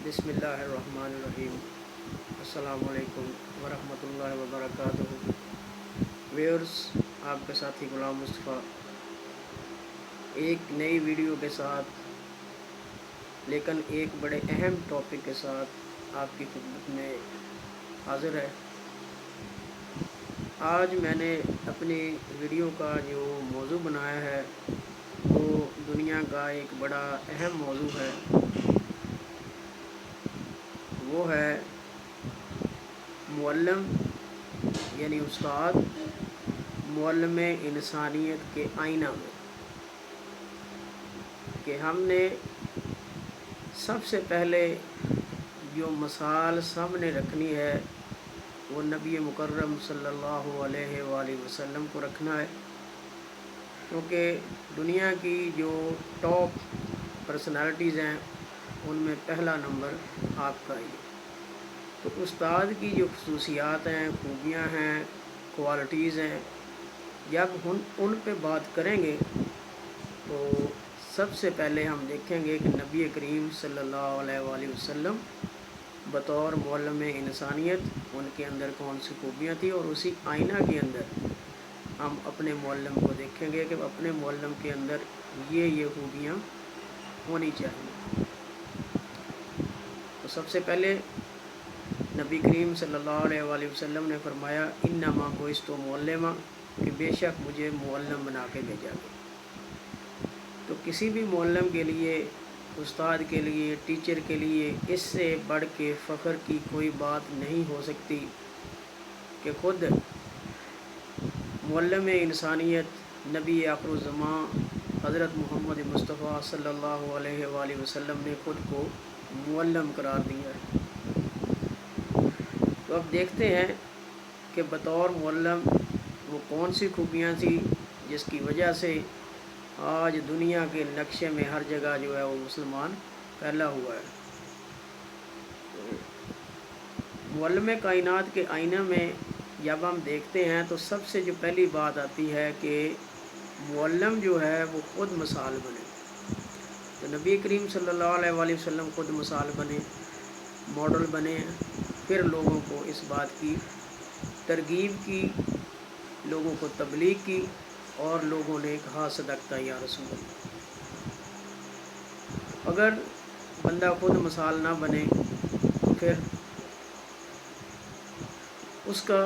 بسم اللہ الرحمن الرحیم۔ السلام علیکم ورحمۃ اللہ وبرکاتہ۔ ویورز، آپ کے ساتھی غلام مصطفیٰ ایک نئی ویڈیو کے ساتھ، لیکن ایک بڑے اہم ٹاپک کے ساتھ آپ کی خدمت میں حاضر ہے۔ آج میں نے اپنی ویڈیو کا جو موضوع بنایا ہے وہ دنیا کا ایک بڑا اہم موضوع ہے، وہ ہے معلم یعنی استاد معلم انسانیت کے آئینہ میں، کہ ہم نے سب سے پہلے جو مثال سامنے رکھنی ہے وہ نبی مکرم صلی اللہ علیہ وآلہ وسلم کو رکھنا ہے، کیونکہ دنیا کی جو ٹاپ پرسنالٹیز ہیں ان میں پہلا نمبر آپ کا ہی ہے۔ تو استاد کی جو خصوصیات ہیں، خوبیاں ہیں، کوالٹیز ہیں، جب ان پہ بات کریں گے تو سب سے پہلے ہم دیکھیں گے کہ نبی کریم صلی اللہ علیہ وآلہ وسلم بطور معلم انسانیت ان کے اندر کون سی خوبیاں تھیں، اور اسی آئینہ کے اندر ہم اپنے معلم کو دیکھیں گے کہ اپنے معلم کے اندر یہ خوبیاں ہونی چاہیے۔ تو سب سے پہلے نبی کریم صلی اللہ علیہ وآلہ وسلم نے فرمایا انما بعثت معلما، کہ بے شک مجھے معلم بنا کے بھیجا گیا۔ تو کسی بھی معلم کے لیے، استاد کے لیے، ٹیچر کے لیے اس سے بڑھ کے فخر کی کوئی بات نہیں ہو سکتی کہ خود معلم انسانیت نبی آخر الزمان حضرت محمد مصطفیٰ صلی اللہ علیہ وآلہ وسلم نے خود کو معلم قرار دیا ہے۔ تو اب دیکھتے ہیں کہ بطور معلم وہ کون سی خوبیاں تھیں جس کی وجہ سے آج دنیا کے نقشے میں ہر جگہ جو ہے وہ مسلمان پھیلا ہوا ہے۔ معلم کائنات کے آئینہ میں جب ہم دیکھتے ہیں تو سب سے جو پہلی بات آتی ہے کہ معلم جو ہے وہ خود مثال بنے۔ تو نبی کریم صلی اللہ علیہ وآلہ وسلم خود مثال بنے، ماڈل بنے، پھر لوگوں کو اس بات کی ترغیب کی، لوگوں کو تبلیغ کی، اور لوگوں نے کہا صدقتا یا رسول اللہ۔ اگر بندہ خود مثال نہ بنے تو پھر اس کا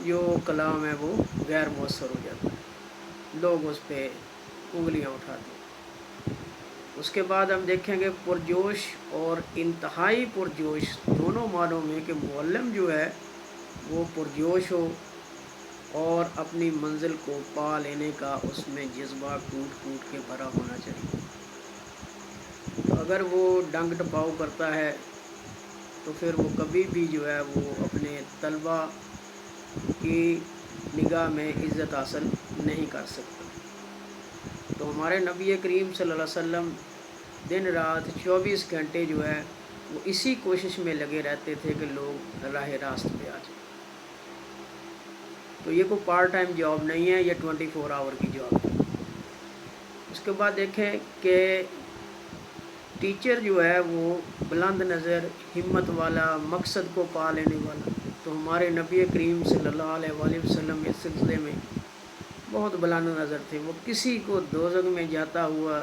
جو کلام ہے وہ غیر مؤثر ہو جاتا ہے، لوگ اس پہ انگلیاں اٹھاتے ہیں۔ اس کے بعد ہم دیکھیں گے پرجوش اور انتہائی پرجوش دونوں معنوں میں، کہ معلم جو ہے وہ پرجوش ہو اور اپنی منزل کو پا لینے کا اس میں جذبہ کوٹ کوٹ کے بھرا ہونا چاہیے۔ تو اگر وہ ڈنگ ٹپاؤ کرتا ہے تو پھر وہ کبھی بھی جو ہے وہ اپنے طلبہ کی نگاہ میں عزت حاصل نہیں کر سکتا۔ تو ہمارے نبی کریم صلی اللہ علیہ وسلم دن رات 24 گھنٹے جو ہے وہ اسی کوشش میں لگے رہتے تھے کہ لوگ راہ راست پہ آ جائیں۔ تو یہ کوئی پارٹ ٹائم جاب نہیں ہے، یہ 24 آور کی جاب ہے۔ اس کے بعد دیکھیں کہ ٹیچر جو ہے وہ بلند نظر، ہمت والا، مقصد کو پا لینے والا۔ تو ہمارے نبی کریم صلی اللہ علیہ وآلہ وسلم اس سلسلے میں بہت بلند نظر تھے، وہ کسی کو دوزخ میں جاتا ہوا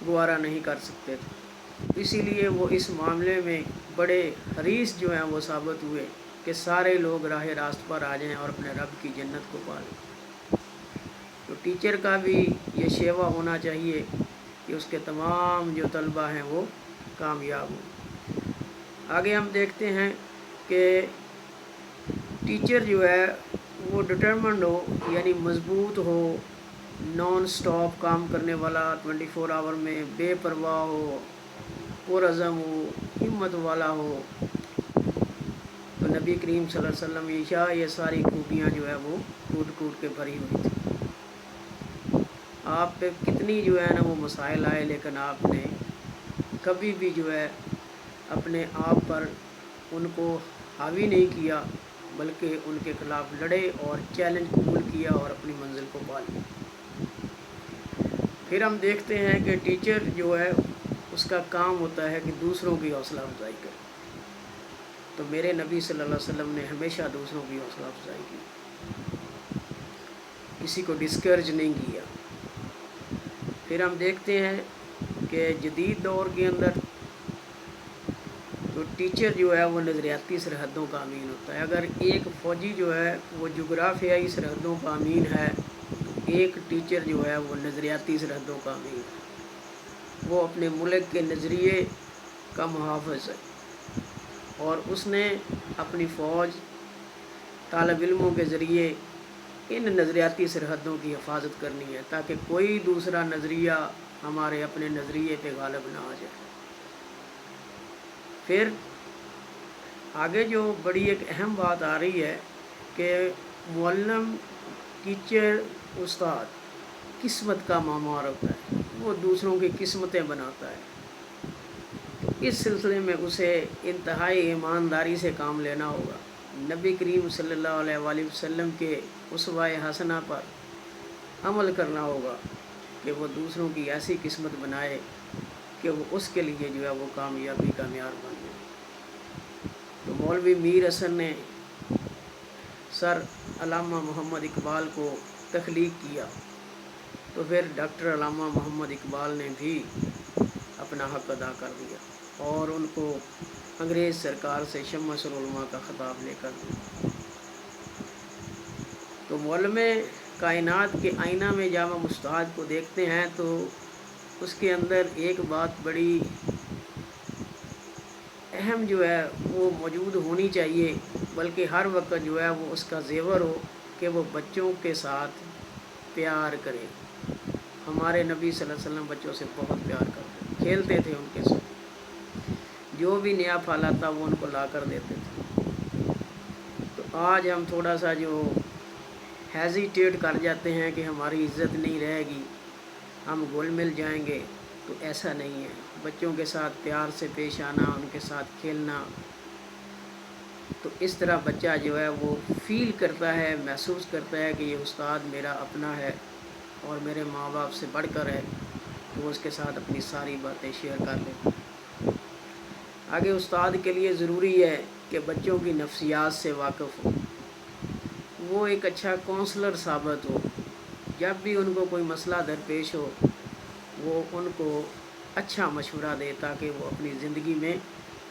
گوارا نہیں کر سکتے تھے، اسی لیے وہ اس معاملے میں بڑے حریص جو ہیں وہ ثابت ہوئے کہ سارے لوگ راہ راست پر آ جائیں اور اپنے رب کی جنت کو پا لیں۔ تو ٹیچر کا بھی یہ شیوا ہونا چاہیے کہ اس کے تمام جو طلبہ ہیں وہ کامیاب ہوں۔ آگے ہم دیکھتے ہیں کہ ٹیچر جو ہے وہ ڈٹرمنڈ ہو، یعنی مضبوط ہو، نان سٹاپ کام کرنے والا، 24 آور میں بے پرواہ ہو، پرعزم ہو، ہمت والا ہو۔ تو نبی کریم صلی اللہ علیہ وسلم یہ ساری خوبیاں جو ہے وہ کوٹ کوٹ کے بھری ہوئی تھی۔ آپ پہ کتنی جو ہے نا وہ مسائل آئے، لیکن آپ نے کبھی بھی جو ہے اپنے آپ پر ان کو حاوی نہیں کیا، بلکہ ان کے خلاف لڑے اور چیلنج قبول کیا اور اپنی منزل کو پا لیا۔ پھر ہم دیکھتے ہیں کہ ٹیچر جو ہے اس کا کام ہوتا ہے کہ دوسروں کی حوصلہ افزائی کرے. تو میرے نبی صلی اللہ علیہ وسلم نے ہمیشہ دوسروں کی حوصلہ افزائی کی، کسی کو ڈسکریج نہیں کیا. پھر ہم دیکھتے ہیں کہ جدید دور کے اندر تو ٹیچر جو ہے وہ نظریاتی سرحدوں کا امین ہوتا ہے. اگر ایک فوجی جو ہے وہ جغرافیائی سرحدوں کا امین ہے، تو ایک ٹیچر جو ہے وہ نظریاتی سرحدوں کا امین ہے. وہ اپنے ملک کے نظریے کا محافظ ہے، اور اس نے اپنی فوج طالب علموں کے ذریعے ان نظریاتی سرحدوں کی حفاظت کرنی ہے، تاکہ کوئی دوسرا نظریہ ہمارے اپنے نظریے پہ غالب نہ آ جائے. پھر آگے جو بڑی ایک اہم بات آ رہی ہے کہ معلم، ٹیچر، استاد قسمت کا معمار ہوتا ہے، وہ دوسروں کی قسمتیں بناتا ہے. تو اس سلسلے میں اسے انتہائی ایمانداری سے کام لینا ہوگا. نبی کریم صلی اللہ علیہ وآلہ وسلم کے اسوہ حسنہ پر عمل کرنا ہوگا کہ وہ دوسروں کی ایسی قسمت بنائے کہ وہ اس کے لیے جو ہے وہ کامیابی کا معیار بن جائے. تو مولوی میر حسن نے سر علامہ محمد اقبال کو تخلیق کیا، تو پھر ڈاکٹر علامہ محمد اقبال نے بھی اپنا حق ادا کر دیا اور ان کو انگریز سرکار سے شمس العلماء کا خطاب لے کر دیا. تو معلم کائنات کے آئینہ میں جب ہم استاد کو دیکھتے ہیں تو اس کے اندر ایک بات بڑی اہم جو ہے وہ موجود ہونی چاہیے، بلکہ ہر وقت جو ہے وہ اس کا زیور ہو کہ وہ بچوں کے ساتھ پیار کرے. ہمارے نبی صلی اللہ علیہ وسلم بچوں سے بہت پیار کرتے، کھیلتے تھے ان کے ساتھ، جو بھی نیا پھالا تھا وہ ان کو لا کر دیتے تھے. تو آج ہم تھوڑا سا جو ہیزیٹیٹ کر جاتے ہیں کہ ہماری عزت نہیں رہے گی، ہم گھل مل جائیں گے، تو ایسا نہیں ہے. بچوں کے ساتھ پیار سے پیش آنا، ان کے ساتھ کھیلنا، تو اس طرح بچہ جو ہے وہ فیل کرتا ہے، محسوس کرتا ہے کہ یہ استاد میرا اپنا ہے اور میرے ماں باپ سے بڑھ کر ہے، تو وہ اس کے ساتھ اپنی ساری باتیں شیئر کر لیتے ہیں. آگے استاد کے لیے ضروری ہے کہ بچوں کی نفسیات سے واقف ہو، وہ ایک اچھا کونسلر ثابت ہو. جب بھی ان کو کوئی مسئلہ درپیش ہو وہ ان کو اچھا مشورہ دے تاکہ وہ اپنی زندگی میں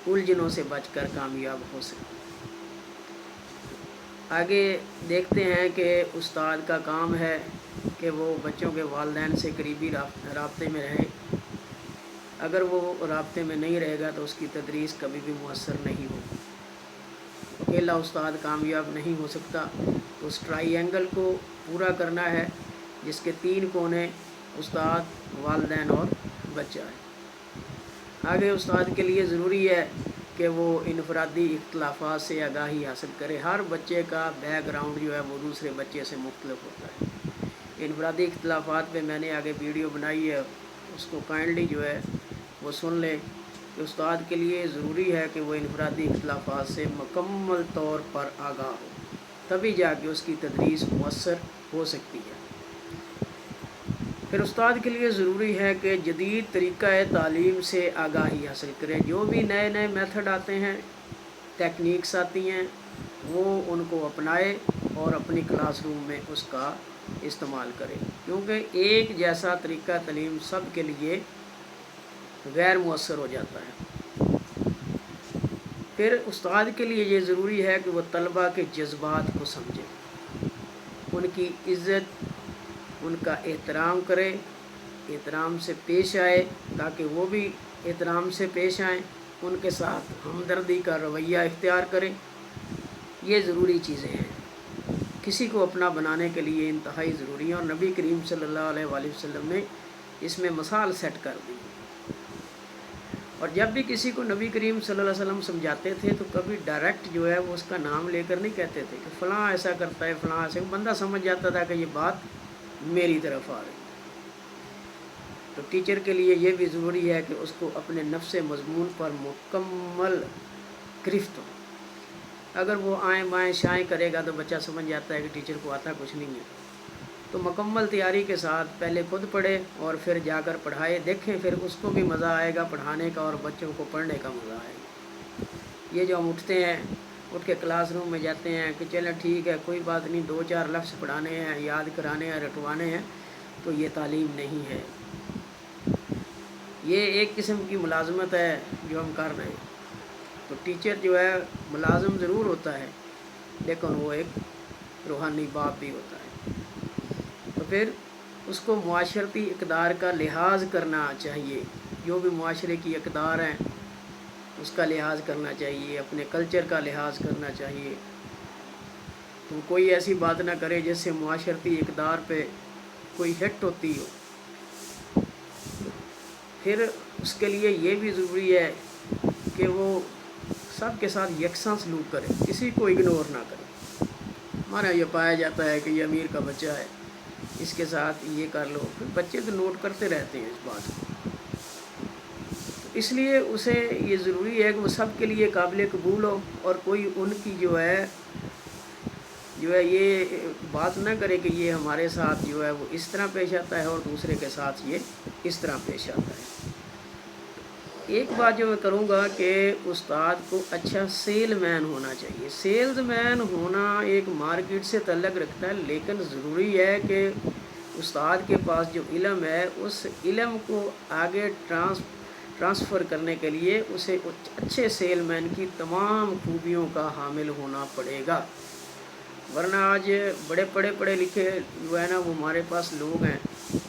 الجھنوں سے بچ کر کامیاب ہو سکے. آگے دیکھتے ہیں کہ استاد کا کام ہے کہ وہ بچوں کے والدین سے قریبی رابطے میں رہے. اگر وہ رابطے میں نہیں رہے گا تو اس کی تدریس کبھی بھی مؤثر نہیں ہوگی. اکیلا استاد کامیاب نہیں ہو سکتا. تو اس ٹرائی اینگل کو پورا کرنا ہے جس کے 3 کونے استاد، والدین اور بچہ ہے. آگے استاد کے لیے ضروری ہے کہ وہ انفرادی اختلافات سے آگاہی حاصل کرے. ہر بچے کا بیک گراؤنڈ جو ہے وہ دوسرے بچے سے مختلف ہوتا ہے. انفرادی اختلافات پہ میں نے آگے ویڈیو بنائی ہے، اس کو کائنڈلی جو ہے وہ سن لیں. کہ استاد کے لیے ضروری ہے کہ وہ انفرادی اختلافات سے مکمل طور پر آگاہ ہو، تبھی جا کے اس کی تدریس مؤثر ہو سکتی ہے. پھر استاد کے لیے ضروری ہے کہ جدید طریقہ تعلیم سے آگاہی حاصل کرے. جو بھی نئے نئے میتھڈ آتے ہیں، ٹیکنیکس آتی ہیں، وہ ان کو اپنائے اور اپنی کلاس روم میں اس کا استعمال کرے، کیونکہ ایک جیسا طریقہ تعلیم سب کے لیے غیر مؤثر ہو جاتا ہے. پھر استاد کے لیے یہ ضروری ہے کہ وہ طلباء کے جذبات کو سمجھے، ان کی عزت، ان کا احترام کرے، احترام سے پیش آئے تاکہ وہ بھی احترام سے پیش آئیں، ان کے ساتھ ہمدردی کا رویہ اختیار کریں. یہ ضروری چیزیں ہیں، کسی کو اپنا بنانے کے لیے انتہائی ضروری ہے، اور نبی کریم صلی اللہ علیہ وآلہ وسلم نے اس میں مثال سیٹ کر دی. اور جب بھی کسی کو نبی کریم صلی اللہ علیہ وسلم سمجھاتے تھے تو کبھی ڈائریکٹ جو ہے وہ اس کا نام لے کر نہیں کہتے تھے کہ فلاں ایسا کرتا ہے، فلاں ایسا. بندہ سمجھ جاتا تھا کہ یہ بات میری طرف آ رہی. تو ٹیچر کے لیے یہ بھی ضروری ہے کہ اس کو اپنے نفس مضمون پر مکمل گرفت ہو. اگر وہ آئیں بائیں شائیں کرے گا تو بچہ سمجھ جاتا ہے کہ ٹیچر کو آتا کچھ نہیں ہے. تو مکمل تیاری کے ساتھ پہلے خود پڑھے اور پھر جا کر پڑھائے، دیکھیں پھر اس کو بھی مزہ آئے گا پڑھانے کا اور بچوں کو پڑھنے کا مزہ آئے گا۔ یہ جو ہم اٹھتے ہیں، اٹھ کے کلاس روم میں جاتے ہیں کہ چلیں ٹھیک ہے کوئی بات نہیں، 2-4 لفظ پڑھانے ہیں، یاد کرانے ہیں، رٹوانے ہیں، تو یہ تعلیم نہیں ہے۔ یہ ایک قسم کی ملازمت ہے جو ہم کر رہے ہیں۔ تو ٹیچر جو ہے ملازم ضرور ہوتا ہے، لیکن وہ ایک روحانی باپ بھی ہوتا ہے۔ تو پھر اس کو معاشرتی اقدار کا لحاظ کرنا چاہیے، جو بھی معاشرے کی اقدار ہیں اس کا لحاظ کرنا چاہیے، اپنے کلچر کا لحاظ کرنا چاہیے۔ تو کوئی ایسی بات نہ کرے جس سے معاشرتی اقدار پہ کوئی ہٹ ہوتی ہو۔ پھر اس کے لیے یہ بھی ضروری ہے کہ وہ سب کے ساتھ یکساں سلوک کرے، کسی کو اگنور نہ کرے۔ ہمارا یہ پایا جاتا ہے کہ یہ امیر کا بچہ ہے، اس کے ساتھ یہ کر لو، پھر بچے تو نوٹ کرتے رہتے ہیں اس بات کو۔ تو اس لیے اسے یہ ضروری ہے کہ وہ سب کے لیے قابل قبول ہو، اور کوئی ان کی جو ہے یہ بات نہ کرے کہ یہ ہمارے ساتھ جو ہے وہ اس طرح پیش آتا ہے اور دوسرے کے ساتھ یہ اس طرح پیش آتا ہے۔ ایک بات جو میں کروں گا کہ استاد کو اچھا سیل مین ہونا چاہیے۔ سیلز مین ہونا ایک مارکیٹ سے تعلق رکھتا ہے، لیکن ضروری ہے کہ استاد کے پاس جو علم ہے اس علم کو آگے ٹرانسفر کرنے کے لیے اسے اچھے سیل مین کی تمام خوبیوں کا حامل ہونا پڑے گا۔ ورنہ آج بڑے پڑھے لکھے جو ہے نا وہ ہمارے پاس لوگ ہیں،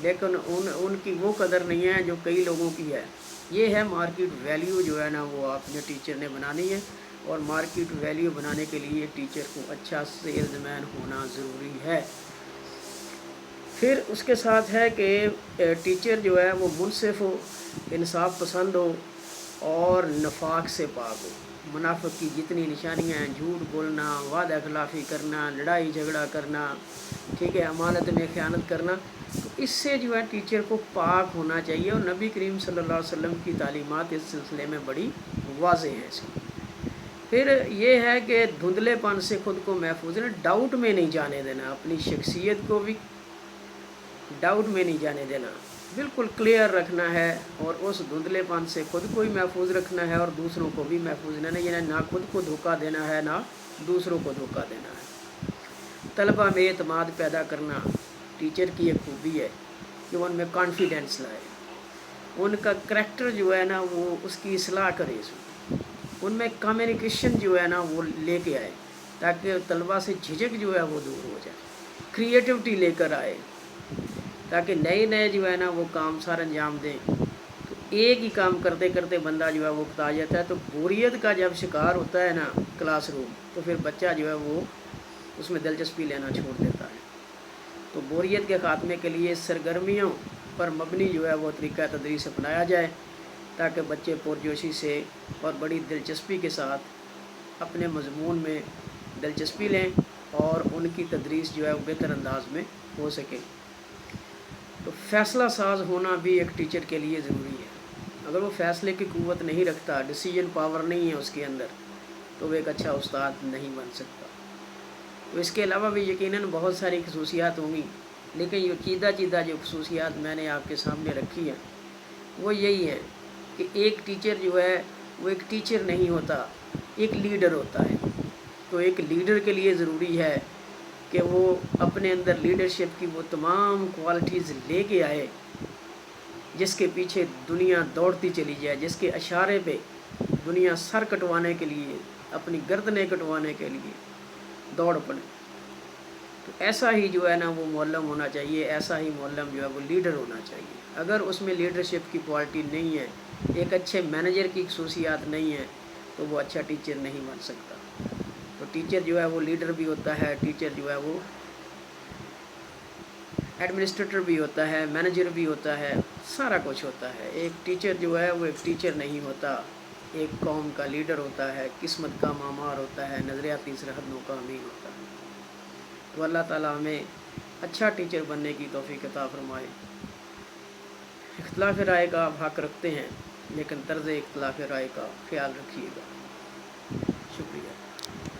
لیکن ان کی وہ قدر نہیں ہے جو کئی لوگوں کی ہے۔ یہ ہے مارکیٹ ویلیو جو ہے نا وہ آپ نے ٹیچر نے بنانی ہے، اور مارکیٹ ویلیو بنانے کے لیے ٹیچر کو اچھا سیلز مین ہونا ضروری ہے۔ پھر اس کے ساتھ ہے کہ ٹیچر جو ہے وہ منصف ہو، انصاف پسند ہو اور نفاق سے پاک ہو۔ منافق کی جتنی نشانیاں ہیں، جھوٹ بولنا، وعدہ خلافی کرنا، لڑائی جھگڑا کرنا، ٹھیک ہے، امانت میں خیانت کرنا، تو اس سے جو ہے ٹیچر کو پاک ہونا چاہیے۔ اور نبی کریم صلی اللہ علیہ وسلم کی تعلیمات اس سلسلے میں بڑی واضح ہیں۔ پھر یہ ہے کہ دھندلے پن سے خود کو محفوظ رکھنا، ڈاؤٹ میں نہیں جانے دینا، اپنی شخصیت کو بھی ڈاؤٹ میں نہیں جانے دینا، بالکل کلیئر رکھنا ہے، اور اس دھندلے پن سے خود کو بھی محفوظ رکھنا ہے اور دوسروں کو بھی محفوظ رہنا ہے، یعنی نہ خود کو دھوکہ دینا ہے نہ دوسروں کو دھوکہ دینا ہے۔ طلبہ میں اعتماد پیدا کرنا ٹیچر کی ایک خوبی ہے کہ وہ ان میں کانفیڈنس لائے، ان کا کریکٹر جو ہے نا وہ اس کی اصلاح کرے، ان میں کمیونیکیشن جو ہے نا وہ لے کے آئے، تاکہ طلبہ سے جھجک جو ہے وہ دور ہو جائے، کریٹیوٹی لے کر آئے، تاکہ نئے جو ہے نا وہ کام سار انجام دیں۔ تو ایک ہی کام کرتے کرتے بندہ جو ہے وہ اکتا جاتا ہے، تو بوریت کا جب شکار ہوتا ہے نا کلاس روم، تو پھر بچہ جو ہے وہ اس میں دلچسپی لینا چھوڑ دیتا ہے۔ تو بوریت کے خاتمے کے لیے سرگرمیوں پر مبنی جو ہے وہ طریقہ تدریس اپنایا جائے، تاکہ بچے پرجوشی سے اور بڑی دلچسپی کے ساتھ اپنے مضمون میں دلچسپی لیں اور ان کی تدریس جو ہے وہ بہتر انداز میں ہو سکے۔ تو فیصلہ ساز ہونا بھی ایک ٹیچر کے لیے ضروری ہے۔ اگر وہ فیصلے کی قوت نہیں رکھتا، ڈیسیجن پاور نہیں ہے اس کے اندر، تو وہ ایک اچھا استاد نہیں بن سکتا۔ تو اس کے علاوہ بھی یقیناً بہت ساری خصوصیات ہوں گی، لیکن یہ چیدہ جو خصوصیات میں نے آپ کے سامنے رکھی ہیں وہ یہی ہے کہ ایک ٹیچر جو ہے وہ ایک ٹیچر نہیں ہوتا، ایک لیڈر ہوتا ہے۔ تو ایک لیڈر کے لیے ضروری ہے کہ وہ اپنے اندر لیڈرشپ کی وہ تمام کوالٹیز لے کے آئے جس کے پیچھے دنیا دوڑتی چلی جائے، جس کے اشارے پہ دنیا سر کٹوانے کے لیے، اپنی گردنیں کٹوانے کے لیے دوڑ پڑے۔ تو ایسا ہی جو ہے نا وہ معلم ہونا چاہیے، ایسا ہی معلم جو ہے وہ لیڈر ہونا چاہیے۔ اگر اس میں لیڈرشپ کی کوالٹی نہیں ہے، ایک اچھے مینیجر کی خصوصیات نہیں ہے، تو وہ اچھا ٹیچر نہیں بن سکتا۔ تو ٹیچر جو ہے وہ لیڈر بھی ہوتا ہے، ٹیچر جو ہے وہ ایڈمنسٹریٹر بھی ہوتا ہے، مینیجر بھی ہوتا ہے، سارا کچھ ہوتا ہے۔ ایک ٹیچر جو ہے وہ ایک ٹیچر نہیں ہوتا، ایک قوم کا لیڈر ہوتا ہے، قسمت کا معمار ہوتا ہے، نظریاتی سرحدوں کا امین ہوتا ہے۔ تو اللہ تعالیٰ ہمیں اچھا ٹیچر بننے کی توفیق عطا فرمائے۔ اختلاف رائے کا آپ حق رکھتے ہیں، لیکن طرز اختلاف رائے کا خیال رکھیے گا۔